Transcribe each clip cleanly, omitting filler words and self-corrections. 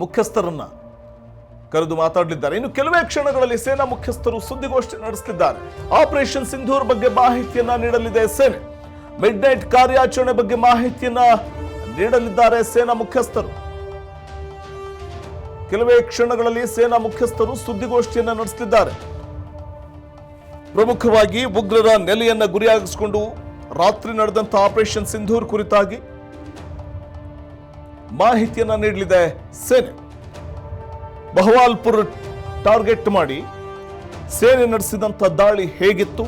ಮುಖ್ಯಸ್ಥರನ್ನ ಕರೆದು ಮಾತಾಡಲಿದ್ದಾರೆ. ಇನ್ನು ಕೆಲವೇ ಕ್ಷಣಗಳಲ್ಲಿ ಸೇನಾ ಮುಖ್ಯಸ್ಥರು ಸುದ್ದಿಗೋಷ್ಠಿ ನಡೆಸಲಿದ್ದಾರೆ. ಆಪರೇಷನ್ ಸಿಂಧೂರ್ ಬಗ್ಗೆ ಮಾಹಿತಿಯನ್ನ ನೀಡಲಿದೆ ಸೇನೆ. ಮಿಡ್ ನೈಟ್ ಕಾರ್ಯಾಚರಣೆ ಬಗ್ಗೆ ಮಾಹಿತಿಯನ್ನ ನೀಡಲಿದ್ದಾರೆ ಸೇನಾ ಮುಖ್ಯಸ್ಥರು. ಕೆಲವೇ ಕ್ಷಣಗಳಲ್ಲಿ ಸೇನಾ ಮುಖ್ಯಸ್ಥರು ಸುದ್ದಿಗೋಷ್ಠಿಯನ್ನ ನಡೆಸಲಿದ್ದಾರೆ. ಪ್ರಮುಖವಾಗಿ ಉಗ್ರರ ನೆಲೆಯನ್ನ ಗುರಿಯಾಗಿಸಿಕೊಂಡು ರಾತ್ರಿ ನಡೆದಂತಹ ಆಪರೇಷನ್ ಸಿಂಧೂರ್ ಕುರಿತಾಗಿ ಮಾಹಿತಿಯನ್ನ ನೀಡಲಿದೆ ಸೇನೆ. ಬಹವಾಲ್ಪುರ್ ಟಾರ್ಗೆಟ್ ಮಾಡಿ ಸೇನೆ ನಡೆಸಿದಂಥ ದಾಳಿ ಹೇಗಿತ್ತು?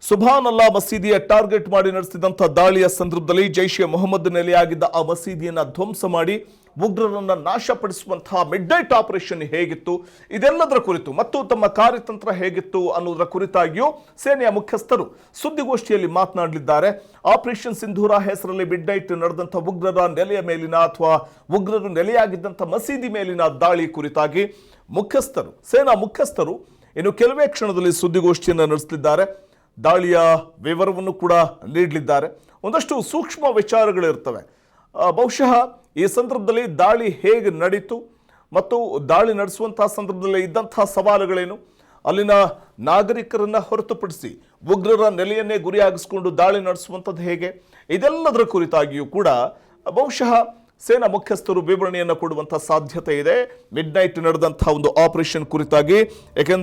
ಸುಭಾನ್ ಅಲ್ಲಾ ಮಸೀದಿಯ ಟಾರ್ಗೆಟ್ ಮಾಡಿ ನಡೆಸಿದಂಥ ದಾಳಿಯ ಸಂದರ್ಭದಲ್ಲಿ ಜೈಷ್ ಎ ಮೊಹಮ್ಮದ್ ನೆಲೆಯಾಗಿದ್ದ ಆ ಮಸೀದಿಯನ್ನ ಧ್ವಂಸ ಮಾಡಿ ಉಗ್ರರನ್ನ ನಾಶಪಡಿಸುವಂತಹ ಮಿಡ್ ನೈಟ್ ಆಪರೇಷನ್ ಹೇಗಿತ್ತು, ಇದೆಲ್ಲದರ ಕುರಿತು ಮತ್ತು ತಮ್ಮ ಕಾರ್ಯತಂತ್ರ ಹೇಗಿತ್ತು ಅನ್ನೋದರ ಕುರಿತಾಗಿಯೂ ಸೇನೆಯ ಮುಖ್ಯಸ್ಥರು ಸುದ್ದಿಗೋಷ್ಠಿಯಲ್ಲಿ ಮಾತನಾಡಲಿದ್ದಾರೆ. ಆಪರೇಷನ್ ಸಿಂಧೂರ ಹೆಸರಲ್ಲಿ ಮಿಡ್ ನೈಟ್ ನಡೆದಂಥ ಉಗ್ರರ ನೆಲೆಯ ಮೇಲಿನ ಅಥವಾ ಉಗ್ರರು ನೆಲೆಯಾಗಿದ್ದಂಥ ಮಸೀದಿ ಮೇಲಿನ ದಾಳಿ ಕುರಿತಾಗಿ ಸೇನಾ ಮುಖ್ಯಸ್ಥರು ಇನ್ನು ಕೆಲವೇ ಕ್ಷಣದಲ್ಲಿ ಸುದ್ದಿಗೋಷ್ಠಿಯನ್ನು ನಡೆಸಲಿದ್ದಾರೆ. ದಾಳಿಯ ವಿವರವನ್ನು ಕೂಡ ನೀಡಲಿದ್ದಾರೆ. ಒಂದಷ್ಟು ಸೂಕ್ಷ್ಮ ವಿಚಾರಗಳಿರ್ತವೆ. ಬಹುಶಃ ಈ ಸಂದರ್ಭದಲ್ಲಿ ದಾಳಿ ಹೇಗೆ ನಡೀತು ಮತ್ತು ದಾಳಿ ನಡೆಸುವಂತಹ ಸಂದರ್ಭದಲ್ಲಿ ಇದ್ದಂತಹ ಸವಾಲುಗಳೇನು, ಅಲ್ಲಿನ ನಾಗರಿಕರನ್ನ ಹೊರತುಪಡಿಸಿ ಉಗ್ರರ ನೆಲೆಯನ್ನೇ ಗುರಿಯಾಗಿಸಿಕೊಂಡು ದಾಳಿ ನಡೆಸುವಂಥದ್ದು ಹೇಗೆ, ಇದೆಲ್ಲದರ ಕುರಿತಾಗಿಯೂ ಕೂಡ ಬಹುಶಃ ಸೇನಾ ಮುಖ್ಯಸ್ಥರು ವಿವರಣೆಯನ್ನು ಕೊಡುವಂತಹ ಸಾಧ್ಯತೆ ಇದೆ ಮಿಡ್ ನೈಟ್ ನಡೆದಂತಹ ಒಂದು ಆಪರೇಷನ್ ಕುರಿತಾಗಿ. ಯಾಕೆಂದ್ರೆ